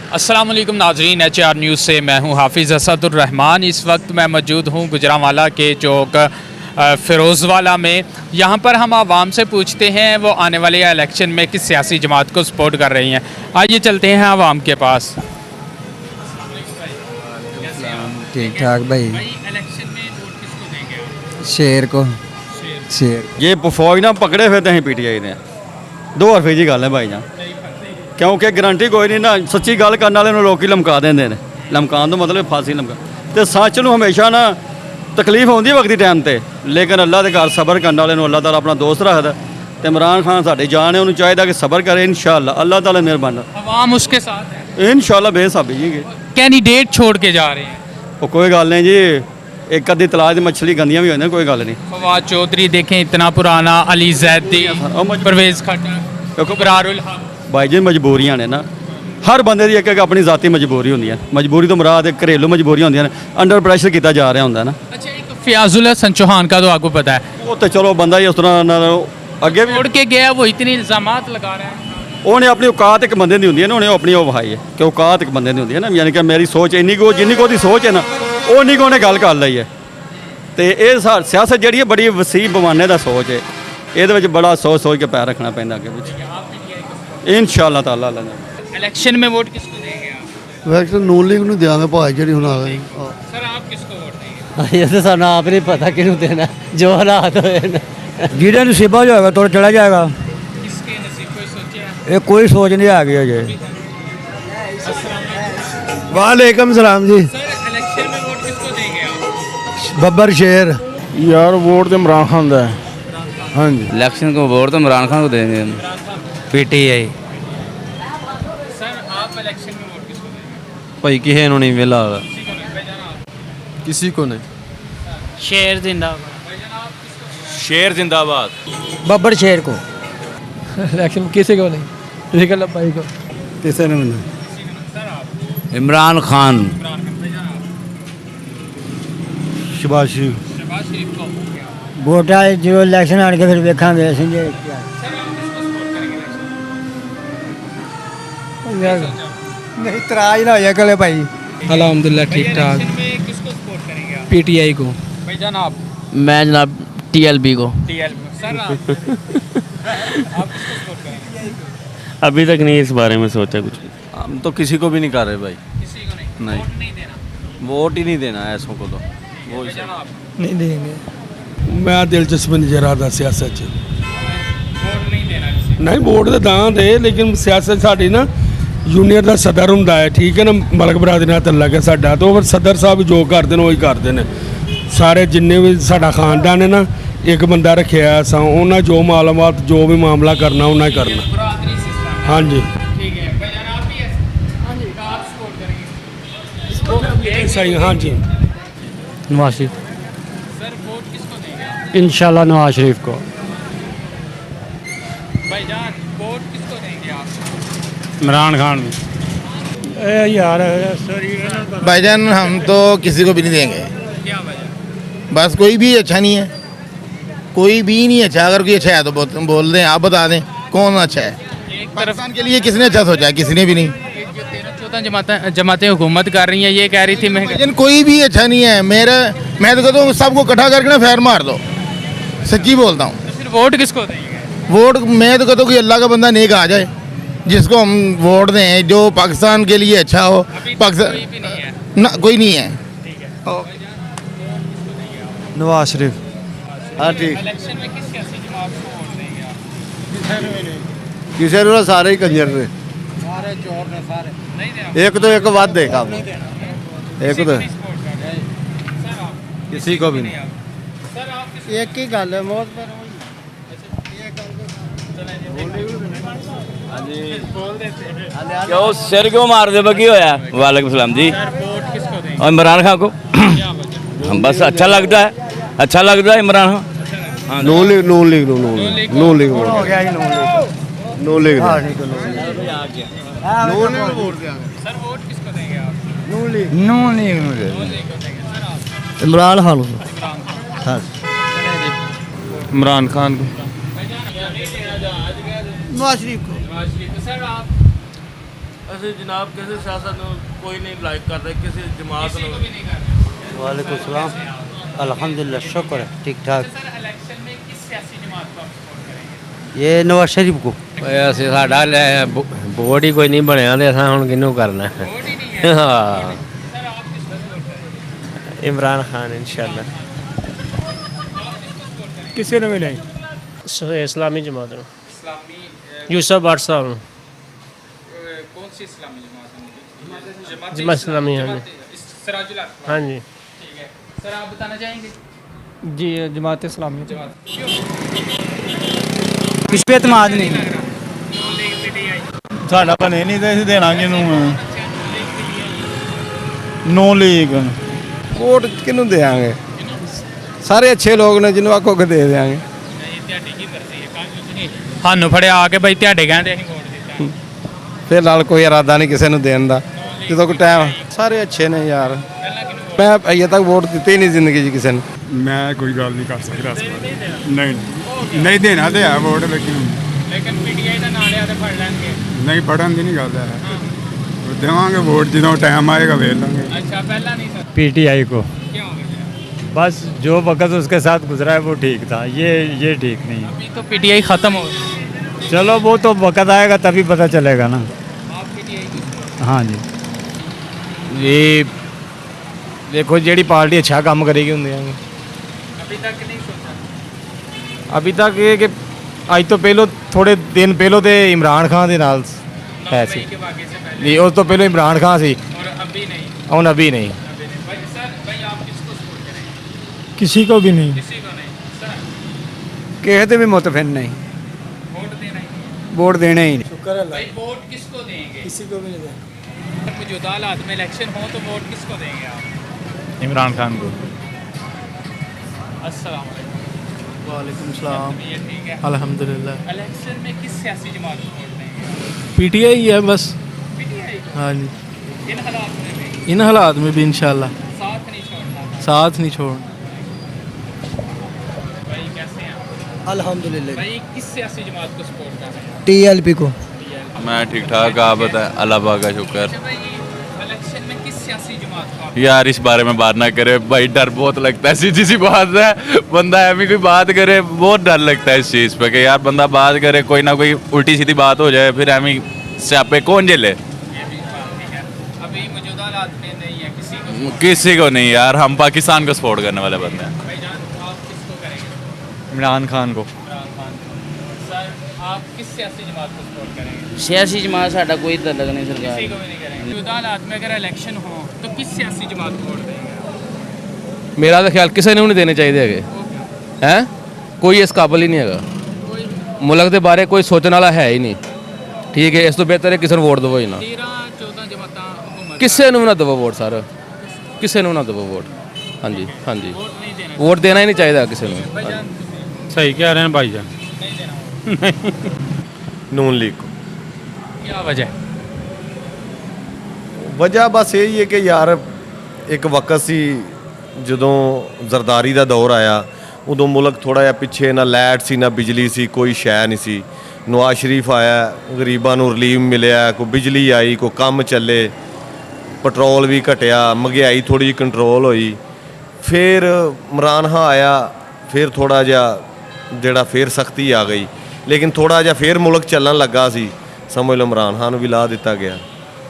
अस्सलाम वालेकुम नाजरीन, HR न्यूज़ से मैं हूं हाफिज़ असदुर्रहमान। इस वक्त मैं मौजूद हूं गुजरांवाला के चौक फ़िरोज़वाला में। यहां पर हम आवाम से पूछते हैं वो आने वाले इलेक्शन में किस सियासी जमात को सपोर्ट कर रही हैं। आइए चलते हैं आवाम के पास। ठीक ठाक भाई। इलेक्शन में वोट किसको देंगे आप? शेर को। शेर ये फौज ना पकड़े फिर ਅਸੀਂ PTI ਨੇ 2 ਰੁਪਏ ਦੀ ਗੱਲ ਹੈ ਭਾਈ ਜਾਨ ਕਿਉਂਕਿ ਗਰੰਟੀ ਕੋਈ ਨਹੀਂ ਨਾ ਸੱਚੀ ਗੱਲ ਕਰਨ ਵਾਲੇ ਨੂੰ ਲੋਕੀ ਲਮਕਾ ਦਿੰਦੇ ਨੇ ਲਮਕਾਉਣ ਦਾ ਮਤਲਬ ਫਾਂਸੀ ਲਮਕਾ ਤੇ ਸੱਚ ਨੂੰ ਹਮੇਸ਼ਾ ਨਾ ਤਕਲੀਫ ਹੁੰਦੀ ਹੈ ਵਕਤੀ ਟਾਈਮ ਤੇ ਲੇਕਿਨ ਅੱਲਾ ਦੇ ਘਰ ਸਬਰ ਕਰਨ ਵਾਲੇ ਨੂੰ ਅੱਲਾ ਤਾਲਾ ਆਪਣਾ ਦੋਸਤ ਰੱਖਦਾ ਤੇ ਇਮਰਾਨ ਖਾਨ ਸਾਡੀ ਜਾਨ ਹੈ ਉਹਨੂੰ ਚਾਹੀਦਾ ਕਿ ਸਬਰ ਕਰੇ ਇਨਸ਼ਾਅੱਲਾ ਅੱਲਾ ਤਾਲਾ ਮਿਹਰਬਾਨ आवाम उसके साथ है। ਇਨਸ਼ਾਅੱਲਾ ਬੇਸਾਬੀ ਜੀ कैंडिडेट छोड़ के जा रहे हैं। ਉਹ ਕੋਈ ਗੱਲ ਨਹੀਂ ਜੀ ਇੱਕ ਅੱਧੀ ਤਲਾਸ਼ ਦੀ ਮੱਛਲੀ ਗੰਦੀਆਂ ਵੀ ਹੁੰਦੀਆਂ ਕੋਈ ਗੱਲ ਨਹੀਂ फवाद चौधरी देखें, इतना पुराना, अली जैदी, परवेज़ खट्टर, इकरारुल हक। भाई जी मजबूरियां ने ना हर बंदे की एक अपनी जाती मजबूरी होंगी है मजबूरी तो मुराद घरेलू मजबूरियां होंगी ने अंडर प्रेशर किया जा रहा होंगे ना। अच्छा, एक फ़याज़ुल हसन चौहान का तो आपको पता है वो तो चलो बंदा ही उस तरह अगे भी छोड़ के गया, वो इतने इल्ज़ामात लगा रहा है। उन्हें अपनी औकात एक बंदे की होंगी है ना उन्हें अपनी वो वहाई है कि औकात एक बंदे की होंगी है ना यानी कि मेरी सोच इन्नी को जिन्नी को सोच है ना उन्नी को उन्हें गल कर ली है तो ये सियासत जी है बड़ी वसी बवाने का सोच है ये बड़ा सोच के पैर रखना पैंदा अगे पिछे इंशाअल्लाह ताला। इलेक्शन में वोट किसको देंगे आप? ਵੈਸੇ ਨੂਨ ਲੀਗ ਨੂੰ ਦਿਆਂਗੇ ਭਾਈ ਜਿਹੜੀ ਹੁਣ ਆ ਗਈ सर आप किसको वोट देंगे? ਇਹ ਤਾਂ ਸਾਨੂੰ ਆਪ ਨਹੀਂ ਪਤਾ ਕਿਹਨੂੰ ਦੇਣਾ ਜੋ ਹਾਲਾਤ ਹੋਏ ਨੇ ਜਿਹਦੇ ਨਸੀਬਾ ਜੋ ਹੋਏਗਾ ਤੁਰ ਚਲਾ ਜਾਏਗਾ। किसके नसीब कोई सोचे है? ਇਹ ਕੋਈ ਸੋਚ ਨਹੀਂ ਆ ਗਈ ਅਜੇ। ਵਾਲੇਕਮ ਸਲਾਮ ਜੀ। सर इलेक्शन में वोट किसको देंगे आप? ਬੱਬਰ ਸ਼ੇਰ यार वोट तो इमरान खान का है। हाँ जी इलेक्शन को वोट तो इमरान खान को देंगे। PTI सर आप इलेक्शन में वोट किसको देंगे? भाई किसी ਨੂੰ ਨਹੀਂ ਮਿਲਾ किसी को नहीं। शेर जिंदाबाद। शेर जिंदाबाद। ਬੱਬਰ ਸ਼ੇਰ को। इलेक्शन किसी को नहीं निकल भाई को किसी ने नहीं। इमरान खान। शबाज शरीफ शहबाज शरीफ को। ਵੋਟਾਂ ਜਦੋਂ ਇਲੈਕਸ਼ਨ ਆਣ ਕੇ ਫਿਰ ਵੇਖਾਂਗੇ ਅਸੀਂ ਜੇ ਨਹੀਂ ਤਰਾਜ ਨਾ ਹੋ ਜਾਏ ਕਲੇ ਭਾਈ। अल्हम्दुलिल्लाह ठीक ठाक। इलेक्शन में किसको सपोर्ट करेंगे आप? PTI को। भाईजान आप? मैं जनाब TLB को। TL सर आप किसको सपोर्ट करेंगे? अभी तक नहीं इस बारे में सोचा कुछ। हम तो किसी को भी नहीं कर रहे भाई। किसी को नहीं। नहीं। वोट नहीं देना। वोट ही नहीं देना ऐसों को तो वो भाईजान आप? ਨਹੀਂ ਦੇਂਗੇ। मैं दिलचस्पी नहीं जरा सियासत च वोट नहीं देना किसी नहीं वोट तो दां दे लेकिन सियासत साड़ी ना यूनियन का सदर होंगे है ठीक है ना मलक बरादरी नाल तल्लक है साडा तो फिर सदर साहब जो करते हैं वही करते हैं सारे जिन्ने भी साडा खानदान है ना एक बंदा रखे असा उन्हें जो मालूमात जो भी मामला करना उन्हें करना। बरादरी सिस्टम। हाँ जी ठीक है भाईजान आप भी ऐसे? हाँ जी आप सपोर्ट करेंगे? सही हाँ जी। नवाज शरीफ। सर वोट किसको देंगे आप? इंशाल्लाह नवाज शरीफ को। भाईजान वोट किसको देंगे आप? इमरान खान। यार भाईजान हम तो किसी को भी नहीं देंगे क्या वजह? बस कोई भी अच्छा नहीं है कोई भी नहीं अच्छा अगर कोई अच्छा है तो बोल दें आप बता दें कौन अच्छा है। एक तरफ पाकिस्तान के लिए किसने अच्छा सोचा है किसी ने भी नहीं। एक जो 13-14 जमातें हुकूमत कर रही हैं ये कह रही थी मैं भाईजान कोई भी अच्छा नहीं है मैं तो कहता हूँ सबको इकट्ठा करके ना फैर मार दो सच्ची बोलता हूँ। फिर वोट किसको देंगे? वोट मैं तो कहता हूँ कि अल्लाह का बंदा नेक आ जाए जिसको हम वोट दें जो पाकिस्तान के लिए अच्छा हो। कोई पाकिस्तान भी नहीं है। ना कोई नहीं है। नवाज शरीफ। हाँ ठीक इलेक्शन में किस सियासी जमात को वोट देंगे आप? किसी ने सारे ही कंजर ने नहीं देना। एक तो एक बात देखा एक तो किसी को भी नहीं। सर आप एक ही गल है मौत पर क्यों सिर क्यों मार दे बकी होया? वालेकुम सलाम जी। वोट किसको देंगे? और इमरान खान को क्या वजह? हम बस अच्छा लगता है इमरान खान। नून लीग नून लीग नून लीग हो गया ही नून लीग हां ठीक है। सर वोट किसको देंगे आप? नून लीग को देंगे। सर आप? इमरान खान को। इमरान खान को। नवाज शरीफ को। सर आप ਅਸੀਂ ਜਨਾਬ ਕਿਸੇ ਸਿਆਸਤ ਨੂੰ ਕੋਈ ਨਹੀਂ ਲਾਈਕ ਕਰਦਾ, ਕਿਸੇ ਜਮਾਤ ਨੂੰ। वालेकुम सलाम अल्हम्दुलिल्लाह शुक्र है ठीक ठाक सर इलेक्शन में किस सियासी जमात को आप सपोर्ट करेंगे? ये नवाज शरीफ को ਅਸੀਂ ਸਾਡਾ ਵੋਟ ਹੀ ਕੋਈ ਨਹੀਂ ਬਣਿਆ ਤੇ ਅਸਾਂ ਹੁਣ ਕਿਹਨੂੰ ਕਰਨਾ? वोट ही नहीं है। ਹਾਂ सर आप किसको सपोर्ट करेंगे? ਇਮਰਾਨ ਖਾਨ ਇਨਸ਼ਾਅੱਲਾ। ਕਿਸੇ ਨੂੰ ਵੀ ਨਹੀਂ। ਇਸਲਾਮੀ ਜਮਾਤ ਨੂੰ इस्लामी यूसुफ भट्ट साहब ਨੂੰ कौन सी इस्लामी जमात? जमात इस्लामी, हाँ जी। सिराजुल हक। हाँ जी। ठीक है सर, आप बताना चाहेंगे? जी जमात इस्लामी जमात किस पे एतमाद नहीं। ਸਾਡਾ ਬਣੇ ਨਹੀਂ ਤੇ ਅਸੀਂ ਦੇਣਾ ਕਿਹਨੂੰ? ਨੋ ਲੀਗ ਵੋਟ ਕਿਹਨੂੰ ਦੇਾਂਗੇ? ਸਾਰੇ ਅੱਛੇ ਲੋਕ ਨੇ, ਜਿਹਨੂੰ ਆਖੋਗੇ ਦੇ ਦੇਾਂਗੇ। ਸਾਨੂੰ ਫੜਿਆ ਆ ਕੇ ਬਈ ਤੁਹਾਡੇ ਕਹਿੰਦੇ ਅਸੀਂ ਵੋਟ ਦਿੱਤਾ। ਫਿਰ ਨਾਲ ਕੋਈ ਇਰਾਦਾ ਨਹੀਂ ਕਿਸੇ ਨੂੰ ਦੇਣ ਦਾ, ਜਦੋਂ ਕੋਈ ਟਾਈਮ। ਸਾਰੇ ਅੱਛੇ ਨੇ ਯਾਰ, ਮੈਂ ਅਜੇ ਤੱਕ ਵੋਟ ਦਿੱਤੀ ਹੀ ਨਹੀਂ ਜ਼ਿੰਦਗੀ 'ਚ ਕਿਸੇ ਨੂੰ। ਮੈਂ ਕੋਈ ਗੱਲ ਨਹੀਂ ਕਰ ਸਕਦਾ ਇਸ ਬਾਰੇ। ਨਹੀਂ ਦੇਣਾ ਤੇ ਹੈ ਵੋਟ, ਲੇਕਿਨ ਪੀਟੀਆਈ ਦਾ ਨਾਂ ਲਿਆ ਤੇ ਫੜ ਲੈਣਗੇ। ਨਹੀਂ ਪੜਨ ਦੀ ਨਹੀਂ ਗੱਲ ਹੈ। ਦੇਵਾਂਗੇ ਵੋਟ ਜਦੋਂ ਟਾਈਮ ਆਏਗਾ, ਵੇਖ ਲਾਂਗੇ। अच्छा पहला नहीं सर, पीटीआई को क्यों? बस जो वक्त उसके साथ गुजरा है वो ठीक था, ये ठीक नहीं है। अभी तो पीटीआई खत्म हो गई। चलो वो तो वक्त आएगा तभी पता चलेगा ना। आप पीटीआई की? हाँ जी ਇਹ ਦੇਖੋ ਜਿਹੜੀ ਪਾਰਟੀ ਅੱਛਾ ਕੰਮ ਕਰੇਗੀ ਹੁੰਦੇ ਆਂਗੇ। अभी तक नहीं सोचा। ਅਭੀ ਤੱਕ ਇਹ ਕਿ ਅੱਜ ਤੋਂ ਪਹਿਲਾਂ ਥੋੜੇ ਦਿਨ ਪਹਿਲਾਂ ਤੇ ਇਮਰਾਨ ਖਾਨ ਦੇ ਨਾਲ ਹੈ ਸੀ। मई के वाक़े से पहले ਨਹੀਂ, ਉਸ ਤੋਂ ਪਹਿਲਾਂ ਇਮਰਾਨ ਖਾਨ ਸੀ, और अभी नहीं। ਹੁਣ ਅਭੀ ਨਹੀਂ। अभी नहीं भाई। सर भाई आप किसको सपोर्ट करेंगे? किसी को भी नहीं। किसी को नहीं सर। ਕਿਸੇ ਤੇ ਵੀ ਮੁਤਫਿਨ ਨਹੀਂ, वोट देना ही वोट देने ही नहीं। नहीं। भाई वोट किसको देंगे? किसी को भी नहीं देंगे। मौजूदा हालात में इलेक्शन हो तो वोट किसको देंगे आप? इमरान खान को। अस्सलाम वालेकुम। वालेकुम सलाम ये ठीक है। अल्हम्दुलिल्लाह इलेक्शन में किस सियासी जमात को वोट देंगे? पीटीआई है बस। पीटीआई को? हाँ जी, इन हालात में भी इन हालात में भी इंशाल्लाह साथ नहीं छोड़ना। साथ नहीं छोड़। भाई कैसे हैं आप? अल्हम्दुलिल्लाह। भाई किस सियासी जमात को सपोर्ट कर रहे हैं? टीएलपी को। मैं ठीक ठाक, आप बताएं। अल्लाह पाक का शुक्र। अच्छा भाई, इलेक्शन में किस सियासी जमात को आप? यार इस बारे में बात ना करे भाई, डर बहुत लगता है। सीधी सी बात है, बंदा ऐसी कोई बात करे बहुत डर लगता है इस चीज़ पे कि यार बंदा बात करे कोई ना कोई उल्टी सीधी बात हो जाए, फिर ऐसी स्यापे कौन झेले? ये भी बात ठीक है। अभी मौजूदा हालात में नहीं है किसी को। किसी को नहीं यार, हम पाकिस्तान को सपोर्ट करने वाले बंदे हैं। भाईजान आप किसको करेंगे? इमरान खान को। इमरान खान को। सर आप किस सियासी जमात को सपोर्ट करेंगे? सियासी जमात साਡਾ ਕੋਈ तल्लक नहीं किसी सरकार। को भी नहीं करेंगे। मौजूदा हालात में अगर इलेक्शन हो तो किस सियासी जमात को वोट देंगे? ਮੇਰਾ ਤਾਂ ਖਿਆਲ ਕਿਸੇ ਨੂੰ ਨਹੀਂ ਦੇਣੇ ਚਾਹੀਦੇ ਹੈਗੇ ਹੈ। ਕੋਈ ਇਸ ਕਾਬਲ ਹੀ ਨਹੀਂ ਹੈਗਾ। ਮੁਲਕ ਦੇ ਬਾਰੇ ਕੋਈ ਸੋਚਣ ਵਾਲਾ ਹੈ ਹੀ ਨਹੀਂ। ਠੀਕ ਹੈ, ਇਸ ਤੋਂ ਬਿਹਤਰ ਹੈ ਕਿਸੇ ਨੂੰ ਵੋਟ ਦਿਵੋ ਹੀ ਨਾ। 13-14 ਜਮਾਤਾਂ ਹੁਕੂਮਤ ਕਿਸੇ ਨੂੰ ਵੀ ਨਾ ਦਿਵੋ ਵੋਟ ਸਰ, ਕਿਸੇ ਨੂੰ ਨਾ ਦਿਵੋ ਵੋਟ। ਹਾਂਜੀ ਹਾਂਜੀ, वोट नहीं देना। ਵੋਟ ਦੇਣਾ ਹੀ ਨਹੀਂ ਚਾਹੀਦਾ ਕਿਸੇ ਨੂੰ। भाईजान सही कह रहे हैं भाईजान। नहीं देना। ਨੂਨ ਲੀਗ क्या वजह है? ਵਜ੍ਹਾ ਬਸ ਇਹ ਹੀ ਹੈ ਕਿ ਯਾਰ ਇੱਕ ਵਕਤ ਸੀ ਜਦੋਂ ਜ਼ਰਦਾਰੀ ਦਾ ਦੌਰ ਆਇਆ, ਉਦੋਂ ਮੁਲਕ ਥੋੜਾ ਜਿਹਾ ਪਿੱਛੇ, ਨਾ ਲਾਈਟ ਸੀ ਨਾ ਬਿਜਲੀ ਸੀ, ਕੋਈ ਸ਼ੈ ਨਹੀਂ ਸੀ। ਨਵਾਜ਼ ਸ਼ਰੀਫ ਆਇਆ, ਗਰੀਬਾਂ ਨੂੰ ਰਿਲੀਫ ਮਿਲਿਆ, ਕੋਈ ਬਿਜਲੀ ਆਈ, ਕੋਈ ਕੰਮ ਚੱਲੇ, ਪੈਟਰੋਲ ਵੀ ਘਟਿਆ, ਮਹਿੰਗਾਈ ਥੋੜੀ ਜਿਹੀ ਕੰਟਰੋਲ ਹੋਈ। ਫਿਰ ਇਮਰਾਨ ਖਾਨ ਆਇਆ, ਫਿਰ ਥੋੜਾ ਜਿਹਾ ਜਿਹੜਾ ਫਿਰ ਸਖਤੀ ਆ ਗਈ, ਲੇਕਿਨ ਥੋੜਾ ਜਿਹਾ ਫਿਰ ਮੁਲਕ ਚੱਲਣ ਲੱਗਾ ਸੀ। ਸਮਝ ਲਓ ਇਮਰਾਨ ਖਾਨ ਨੂੰ ਵੀ ਲਾ ਦਿੱਤਾ ਗਿਆ।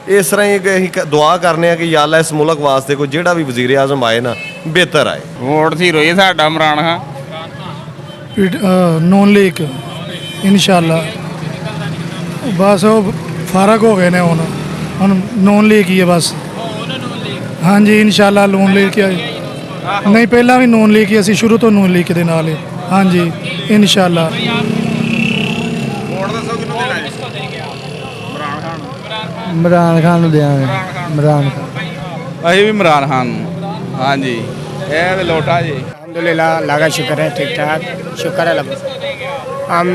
ਇਸ ਤਰ੍ਹਾਂ ਹੀ ਕਿ ਅਸੀਂ ਦੁਆ ਕਰਨੇ ਆ ਕਿ ਯਾ ਅੱਲਾ ਇਸ ਮੁਲਕ ਵਾਸਤੇ ਕੋਈ ਜਿਹੜਾ ਵੀ ਵਜ਼ੀਰ ਆਜ਼ਮ ਆਏ ਨਾ ਬਿਹਤਰ ਆਏ। ਵੋਟ ਸੀ ਰੋਈ ਸਾਡਾ ਇਮਰਾਨ ਖਾਨ। नॉन लीग इंशाल्लाह। बस वो फारग हो गए ने ਹੁਣ नॉन लीग ही है बस। हाँ जी इंशाल्लाह नॉन लीग की नहीं, ਪਹਿਲਾਂ ਵੀ नॉन लीग ही, ਅਸੀਂ ਸ਼ੁਰੂ ਤੋਂ नॉन लीग ਦੇ ਨਾਲ ਹੀ। हाँ जी इंशाल्लाह। इमरान खान ਨੂੰ ਦੇਵਾਂਗੇ। इमरान खान। ਅਸੀਂ ਵੀ ਇਮਰਾਨ ਖਾਨ ਨੂੰ। ਹਾਂਜੀ ਇਹ ਤੇ ਲੋਟਾ ਜੀ। अल्हम्दुलिल्लाह, अल्लाह का शुक्र है, ठीक ठाक शुक्र है। हम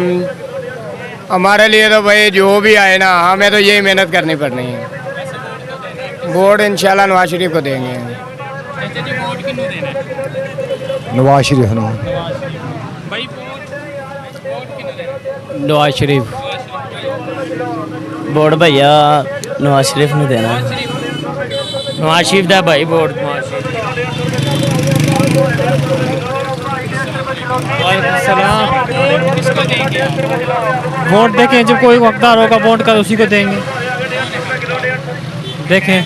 हमारे लिए तो भाई जो भी आए ना, हमें तो यही मेहनत करनी पड़नी है। वोट इंशाल्लाह नवाज शरीफ को देंगे। अच्छा जी, वोट किन्नू देना है? नवाज शरीफ ਨੂੰ। भाई वोट किन्नू देना है? नवाज शरीफ। नवाज शरीफ भाई। वोट भैया नवाज शरीफ ने देना नवाज शरीफ दा भाई वोट किसको देंगे? वोट देखें जब कोई हकदार होगा वोट का उसी को देंगे देखें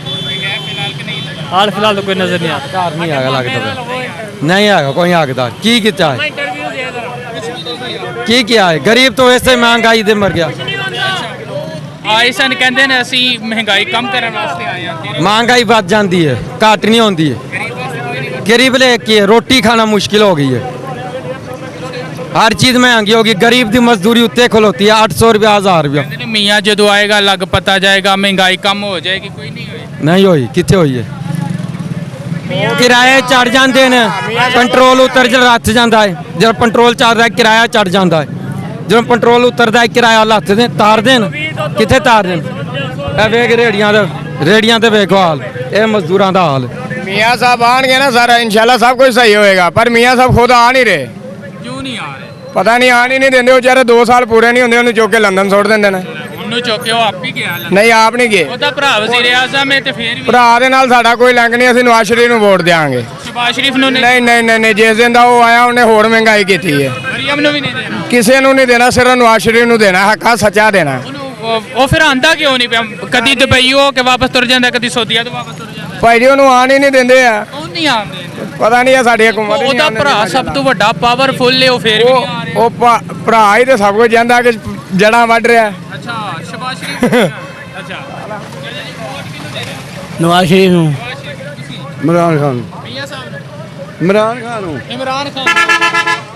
हाल फिलहाल तो कोई नजर नहीं आता ਘਰ ਨਹੀਂ ਹੈਗਾ ਲੱਗਦਾ ਨਹੀਂ ਹੈਗਾ ਕੋਈ ਹੱਕਦਾਰ ਕੀ ਕੀਤਾ ਹੈ ਕੀ ਕੀਤਾ ਹੈ ਗਰੀਬ ਤੋਂ ਵੈਸੇ ਮਹਿੰਗਾਈ ਦੇ ਮਰ ਗਿਆ ਆਏ ਸਨ ਕਹਿੰਦੇ ਨੇ ਅਸੀਂ ਮਹਿੰਗਾਈ ਕਮ ਕਰਨ ਵਾਸਤੇ ਆਏ ਹਾਂ ਮਹਿੰਗਾਈ ਵੱਧ ਜਾਂਦੀ ਹੈ ਘੱਟ ਨਹੀਂ ਹੁੰਦੀ ਹੈ गरीब ले की है रोटी खाना मुश्किल हो गई है हर चीज़ महंगी होगी गरीब की मजदूरी उत्ते खलोती है 800 रुपया 1000 रुपया ਕਹਿੰਦੇ ਨੇ ਮੀਆਂ ਜਦੋਂ ਆਏਗਾ ਲੱਗ ਪਤਾ ਜਾਏਗਾ ਮਹਿੰਗਾਈ ਕਮ ਹੋ ਜਾਏਗੀ ਕੋਈ ਨਹੀਂ ਹੋਏ नहीं हुई कितने हुई है किराए चढ़ जाते हैं पेट्रोल उतर जब हथ जाता है जब पेट्रोल चल रहा है किराया चढ़ जाता है जब पेट्रोल उतरता है किराया हथ दे तार देन कितने तार देन वेख रेड़ियां तो वेखो हाल ये मजदूरों का हाल मियाँ साहब आएंगे ना सर इंशाल्लाह सब कुछ सही होएगा पर मियाँ साहब खुद आ नहीं रहे ਕਿਉਂ ਨਹੀਂ ਆ ਰਹੇ पता नहीं आने ही नहीं देंगे बेचारे 2 साल पूरे नहीं होंगे उन्हें चुक के लंदन सुट देंगे ने ਉਹਨੂੰ ਚੁੱਕੇ ਉਹ ਆਪ ਹੀ ਗਿਆ नहीं आप नहीं गए ਉਹਦਾ ਭਰਾ ਵਜ਼ੀਰ ਆਜ਼ਮ ਹੈ ਤੇ ਫੇਰ ਵੀ ਭਰਾ ਦੇ ਨਾਲ ਸਾਡਾ ਕੋਈ ਲਿੰਕ ਨਹੀਂ ਅਸੀਂ ਨਵਾਜ਼ ਸ਼ਰੀਫ ਨੂੰ ਵੋਟ ਦੇਵਾਂਗੇ ਸ਼ਬਾਜ਼ ਸ਼ਰੀਫ ਨੂੰ ਨਹੀਂ ਨਹੀਂ ਨਹੀਂ ਨਹੀਂ ਜਿਸ ਦਿਨ ਦਾ ਉਹ ਆਇਆ ਉਹਨੇ ਹੋਰ ਮਹਿੰਗਾਈ ਕੀਤੀ ਹੈ ਮਰੀਮ ਨੂੰ ਵੀ ਨਹੀਂ ਦੇਣਾ ਕਿਸੇ ਨੂੰ ਨਹੀਂ ਦੇਣਾ ਸਿਰਫ ਨਵਾਜ਼ ਸ਼ਰੀਫ ਨੂੰ ਦੇਣਾ ਹੱਕਾ ਸੱਚਾ ਦੇਣਾ ਉਹ ਫਿਰ ਆਂਦਾ ਕਿਉਂ ਨਹੀਂ ਪਿਆ ਕਦੀ ਦੁਬਈ ਹੋ ਕੇ ਵਾਪਸ ਤੁਰ ਜਾਂਦਾ ਕਦੀ ਸਊਦੀਆ ਤੋਂ ਵਾਪਸ ਤੁਰ ਜਾਂਦਾ ਭਾਈ ਜੀ ਉਹਨੂੰ ਆਣ ਹੀ ਨਹੀਂ ਦਿੰਦੇ ਆ ਉਹ ਨਹੀਂ ਆਉਂਦੇ ਪਤਾ ਨਹੀਂ ਆ ਸਾਡੀ ਹਕੂਮਤ ਹੀ ਨਹੀਂ ਉਹਦਾ ਆਉਣ ਭਰਾ ਦਿੰਦੀ ਸਭ ਤੋਂ ਵੱਡਾ ਪਾਵਰਫੁਲ ਹੈ ਉਹ ਫੇਰ ਵੀ ਨਹੀਂ ਆ ਰਿਹਾ ਉਹ ਭਰਾ ਹੀ ਤੇ ਸਭ ਕੁਝ ਜਾਂਦਾ ਕਿ ਜੜਾਂ ਵੱਢ ਰਿਹਾ ਅੱਛਾ ਸ਼ਬਾਜ਼ ਸ਼ਰੀਫ ਅੱਛਾ ਨਵਾਜ਼ ਸ਼ਰੀਫ ਨੂੰ इमरान खान ਮੀਆਂ ਸਾਹਿਬ ਨੂੰ इमरान खान ਇਮਰਾਨ ਖਾਨ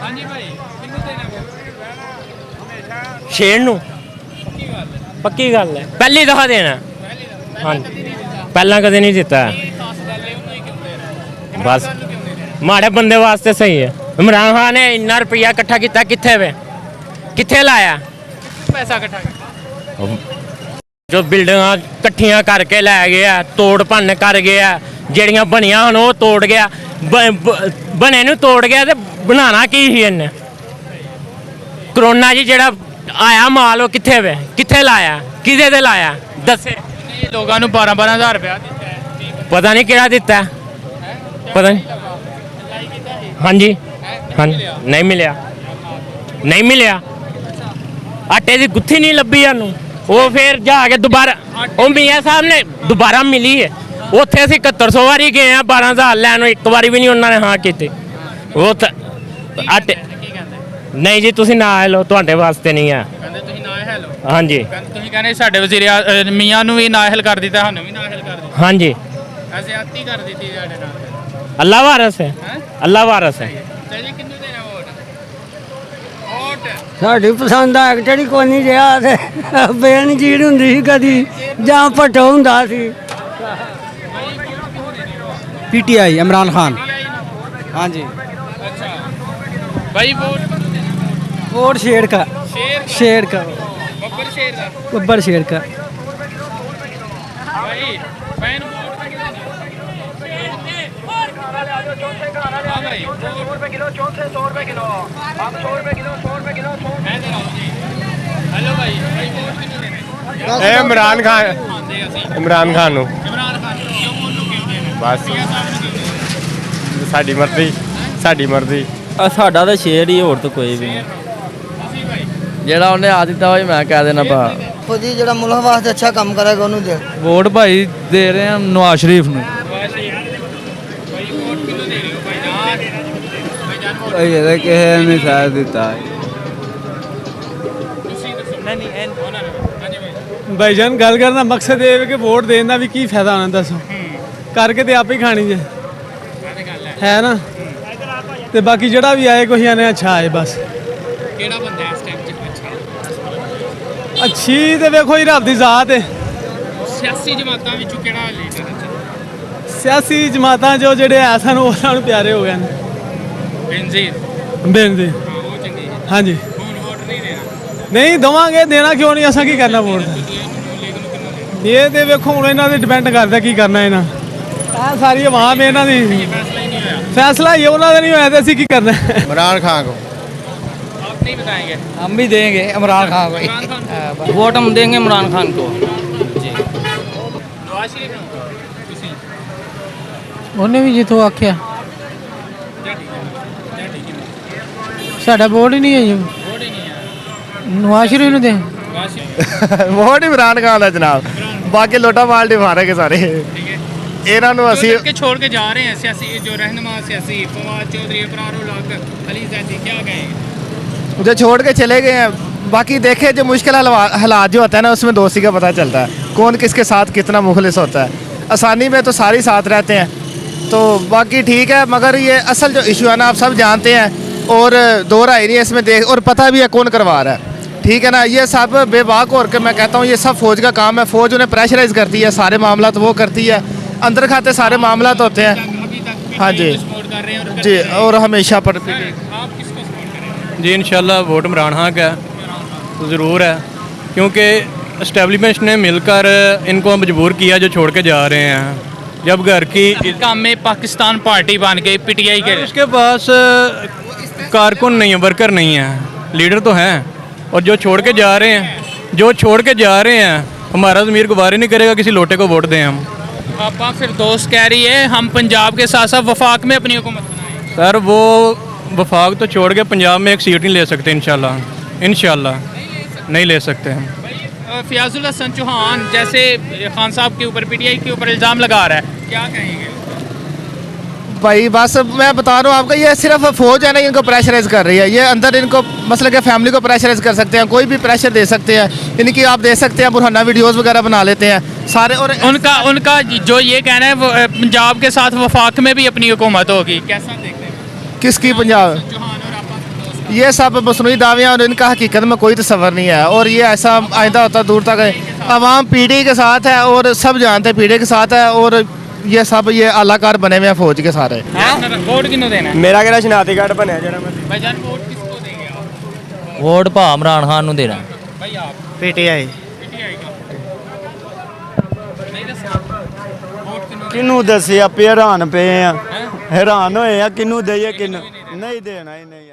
ਹਾਂਜੀ ਭਾਈ ਕਿੰਨੂੰ ਦੇਣਾ ਸ਼ੇਰ ਨੂੰ ਪੱਕੀ ਗੱਲ ਹੈ ਪਹਿਲੀ ਦਫਾ ਦੇਣਾ ਹਾਂਜੀ ਪਹਿਲਾਂ ਕਦੇ ਨਹੀਂ ਦਿੱਤਾ ਬਸ ਮਾੜੇ ਬੰਦੇ ਵਾਸਤੇ ਸਹੀ ਹੈ ਇਮਰਾਨ ਖਾਨ ਨੇ ਇੰਨਾ ਰੁਪਈਆ ਇਕੱਠਾ ਕੀਤਾ ਕਿੱਥੇ ਵੇ ਕਿੱਥੇ ਲਾਇਆ ਪੈਸਾ ਇਕੱਠਾ ਕੀਤਾ ਜੋ ਬਿਲਡਿੰਗਾਂ ਇਕੱਠੀਆਂ ਕਰਕੇ ਲੈ ਗਿਆ ਤੋੜ ਭੰਨ ਕਰ ਗਿਆ ਜਿਹੜੀਆਂ ਬਣੀਆਂ ਹਨ ਉਹ ਤੋੜ ਗਿਆ ਬਣੇ ਨੂੰ ਤੋੜ ਗਿਆ ਤੇ ਬਣਾਉਣਾ ਕੀ ਸੀ ਇਹਨੇ ਕਰੋਨਾ ਜੀ ਜਿਹੜਾ ਆਇਆ ਮਾਲ ਉਹ ਕਿੱਥੇ ਵੇ ਕਿੱਥੇ ਲਾਇਆ ਕਿਹਦੇ ਤੇ ਲਾਇਆ ਦੱਸੇ ਲੋਕਾਂ ਨੂੰ 12-12000 ਰੁਪਇਆ ਦਿੱਤਾ ਹੈ ਪਤਾ ਨਹੀਂ ਕਿਹੜਾ ਦਿੱਤਾ ਪਤਾ ਨਹੀਂ ਹਾਂਜੀ ਨਹੀਂ ਮਿਲਿਆ ਨਹੀਂ ਮਿਲਿਆ ਆਟੇ ਦੀ ਗੁੱਥੀ ਨਹੀਂ ਲੱਭੀ ਸਾਨੂੰ ਉਹ ਫੇਰ ਜਾ ਕੇ ਦੁਬਾਰਾ ਉਹ ਮੀਆਂ ਸਾਹਿਬ ਨੇ ਦੁਬਾਰਾ ਮਿਲੀ ਹੈ ਉੱਥੇ ਅਸੀਂ 7100 ਵਾਰੀ ਗਏ ਆ 12000 ਲੈਣ ਨੂੰ ਇੱਕ ਵਾਰੀ ਵੀ ਨਹੀਂ ਉਹਨਾਂ ਨੇ ਹਾਂ ਕੀਤੀ ਉਹ ਤਾਂ ਆਟੇ ਨਹੀਂ ਜੀ ਤੁਸੀਂ ਨਾ ਲਓ ਤੁਹਾਡੇ ਵਾਸਤੇ ਨਹੀਂ ਆ ਕਹਿੰਦੇ ਤੁਸੀਂ ਨਾ ਹੈਲੋ ਹਾਂਜੀ ਤੁਸੀਂ ਕਹਿੰਦੇ ਸਾਡੇ ਵਜ਼ੀਰ ਮੀਆਂ ਨੂੰ ਵੀ ਨਾਹਿਲ ਕਰ ਦਿੱਤਾ ਸਾਨੂੰ ਵੀ ਨਾਹਿਲ ਕਰ ਦਿੱਤਾ ਹਾਂਜੀ ਐਸੇ ਆਤੀ ਕਰ ਦਿੱਤੀ ਸਾਡੇ ਨਾਲ ਅੱਲਾ ਵਾਰਸ ਹੈ ਅੱਲਾ ਵਾਰਸ ਹੈ ਤੇ ਜੀ ਕਿੰਨੂੰ ਦੇਣਾ ਵੋਟ ਸਾਡੀ ਪਸੰਦ ਆ ਜਿਹੜੀ ਕੋਈ ਨਹੀਂ ਰਿਹਾ ਤੇ ਬੇਨ ਜੀੜ ਹੁੰਦੀ ਸੀ ਕਦੀ ਜਾਂ ਭੱਟੋ ਹੁੰਦਾ ਸੀ पीटीआई इमरान खान हाँ जी अच्छा भाई वोट वोट शेर का शेर का बब्बर शेर का गब्बर शेर का भाई फैन वोट हाँ भाई 100 रुपए किलो 100 रुपए किलो आप 100 रुपए किलो मैं दे रहा हूँ जी हेलो भाई भाई वोट कितने देने ਇਹ ਇਮਰਾਨ ਖਾਨ ਇਮਰਾਨ ਖਾਨ ਨੂੰ इमरान खान क्यों ਉਹਨੂੰ ਕਿਉਂ ਦੇਣਾ ਬਸ ਮੀਆਂ ਸਾਹਿਬ ਨੂੰ ਕਿਉਂ ਦੇਣਾ ਸਾਡੀ ਮਰਜ਼ੀ साढ़ा तो शेर ही और तो कोई भी नहीं ਤੁਸੀਂ ਭਾਈ ਜਿਹੜਾ ਉਹਨੇ ਆ ਦਿੱਤਾ ਹੋਈ ਮੈਂ ਕਹਿ ਦੇਣਾ ਭਾ खुद ही जरा मुल्क वास्ते अच्छा काम करेगा ਉਹਨੂੰ ਦੇ वोट भाई दे रहे हैं नवाज शरीफ ने भाई वोट कितने दे रहे हो भाईजान भाईजान वोट ये किसी ने शायद दिता ਤੁਸੀਂ ਦੱਸੋ ਨਹੀਂ ਉਹਨਾਂ ਨੇ ਹਾਂਜੀ ਭਾਈ ਭਾਈਜਾਨ ਗੱਲ ਕਰਨਾ ਮਕਸਦ ਇਹ ਹੈ ਕਿ ਵੋਟ ਦੇਣ ਦਾ ਵੀ ਕੀ ਫਾਇਦਾ ਹੋਣਾ ਦੱਸੋ ਕਰਕੇ ਤੇ ਆਪੇ ਹੀ ਖਾਣੀ ਜੇ ਹੈ ਨਾ ਤੇ ਬਾਕੀ ਜਿਹੜਾ ਵੀ ਆਏ ਕੋਈ ਆਨੇ ਅੱਛਾ ਆਏ ਬਸ ਕਿਹੜਾ ਬੰਦਾ ਇਸ ਟਾਈਮ 'ਚ ਅੱਛਾ ਅੱਛੀ ਤੇ ਵੇਖੋ ਹੀ ਰੱਬ ਦੀ ਜ਼ਾਤ ਹੈ ਸਿਆਸੀ ਜਮਾਤਾਂ ਵਿੱਚੋਂ ਕਿਹੜਾ ਲੀਡਰ ਅੱਛਾ ਸਿਆਸੀ ਜਮਾਤਾਂ ਜੋ ਜਿਹੜੇ ਆ ਸਾਨੂੰ ਉਹਨਾਂ ਨੂੰ ਪਿਆਰੇ ਹੋ ਗਏ ਨੇ ਬੇਨਜ਼ੀਰ ਬੇਨਜ਼ੀਰ ਉਹ ਚੰਗੀ ਹੈ ਹਾਂਜੀ ਹੁਣ ਵੋਟ ਨਹੀਂ ਦੇਣਾ ਨਹੀਂ ਦਵਾਂਗੇ ਦੇਣਾ ਕਿਉਂ ਨਹੀਂ ਅਸਾਂ ਕੀ ਕਰਨਾ ਵੋਟ ਇਹ ਤੇ ਵੇਖੋ ਹੁਣ ਇਹਨਾਂ ਤੇ ਡਿਪੈਂਡ ਕਰਦਾ ਕੀ ਕਰਨਾ ਇਹਨਾਂ ਆ ਸਾਰੀ ਆਵਾਮ ਇਹਨਾਂ ਦੀ फैसला ये ਉਹਨਾਂ ਦਾ ਨਹੀਂ ਹੋਇਆ ਤੇ ਅਸੀਂ ਕੀ ਕਰਨਾ ਇਮਰਾਨ ਖਾਨ ਕੋ आप नहीं बताएंगे हम भी देंगे इमरान खान को वोट हम देंगे इमरान खान को जी ਨਵਾਜ਼ ਸ਼ਰੀਫ ਨੂੰ ਤੁਸੀਂ ਉਹਨੇ ਵੀ ਜਿੱਥੋਂ ਆਖਿਆ ਸਾਡਾ ਵੋਟ ਹੀ ਨਹੀਂ ਹੈ ਜੀ ਵੋਟ ਹੀ ਨਹੀਂ ਹੈ ਨਵਾਜ਼ ਸ਼ਰੀਫ ਨੂੰ ਦੇ ਨਵਾਜ਼ ਸ਼ਰੀਫ वोट इमरान खान है जनाब बाकी लोटा पार्टी मारे के सारे ठीक है ਇਹਨਾਂ ਨੂੰ जो ਅਸੀਂ लड़के छोड़ के जा रहे हैं सियासी जो रहनुमा सियासी फवाद चौधरी अबरारुल हक अली जैदी क्या कहेंगे जो छोड़ के चले गए हैं बाकी देखे जो मुश्किल हालात जो होता है ना उसमें दोस्ती का पता चलता है कौन किसके साथ कितना मुखलिस होता है आसानी में तो सारे साथ रहते हैं तो बाकी ठीक है मगर ये असल जो इशू है ना आप सब जानते हैं और दो राय नहीं है इसमें देख और पता भी है कौन करवा रहा है ठीक है ना ये सब बेबाक और के मैं कहता हूँ ये सब फौज का काम है फौज उन्हें प्रेशराइज करती है सारे मामला तो वो करती है अंदर खाते सारे मामला तो होते हैं अभी तक हाँ जी सपोर्ट कर रहे हैं और जी और हमेशा पर आप किसको सपोर्ट करेंगे जी इंशाल्लाह वोट इमरान खान का तो ज़रूर है क्योंकि इस्टेब्लिशमेंट ने मिलकर इनको मजबूर किया जो छोड़ के जा रहे हैं जब घर की काम में पाकिस्तान पार्टी बन गई पीटीआई के उसके पास कारकुन नहीं है वर्कर नहीं है लीडर तो हैं और जो छोड़ के जा रहे हैं हमारा ज़मीर गुबार ही नहीं करेगा किसी लोटे को वोट दें हम आपा फिर दोस्त कह रही है हम पंजाब के साथ साथ वफाक में अपनी हुकूमत बनाएंगे सर वो वफाक तो छोड़ के पंजाब में एक सीट नहीं ले सकते इंशाल्लाह नहीं ले सकते हम फयाजुल हसन चौहान जैसे खान साहब के ऊपर पीटीआई के ऊपर इल्ज़ाम लगा रहा है क्या कहेंगे भाई बस मैं बता रहा हूँ आपका ये सिर्फ फौज है ना इनको प्रेशराइज कर रही है ये अंदर इनको मसले के फैमिली को प्रेशराइज कर सकते हैं कोई भी प्रेशर दे सकते हैं इनकी आप दे सकते हैं बुरहाना वीडियोस वगैरह बना लेते हैं सारे और उनका जो ये कहना है वो पंजाब के साथ वफाक में भी अपनी हुकूमत होगी कैसा देखते हैं किसकी पंजाब चौहान और आपा ये सब मसनूई दावे हैं और इनका हकीकत में कोई तसव्वुर नहीं है और ये ऐसा आइंदा होता दूर तक आवाम पीढ़ी के साथ है और सब जानते हैं पीढ़ी के साथ है और ये सब ये अलाकार बने हुए हैं फौज के सारे वोट किन्हों देना है मेरा कहना शनातीगढ़ बनया जरा भाईजान वोट किसको देंगे आप ਵੋਟ ਭਾ ਇਮਰਾਨ ਖਾਨ ਨੂੰ ਦੇਣਾ भाई आप पीटीआई पीटीआई का नहीं दसा वोट किन्हों ਕਿਹਨੂੰ ਦੱਸਿਆ ਪਏ ਹੈਰਾਨ ਪਏ ਆ ਹੈਰਾਨ ਹੋਏ ਆ ਕਿਹਨੂੰ ਦਈਏ ਕਿਹਨੂੰ ਨਹੀਂ ਦੇਣਾ ਹੀ ਨਹੀਂ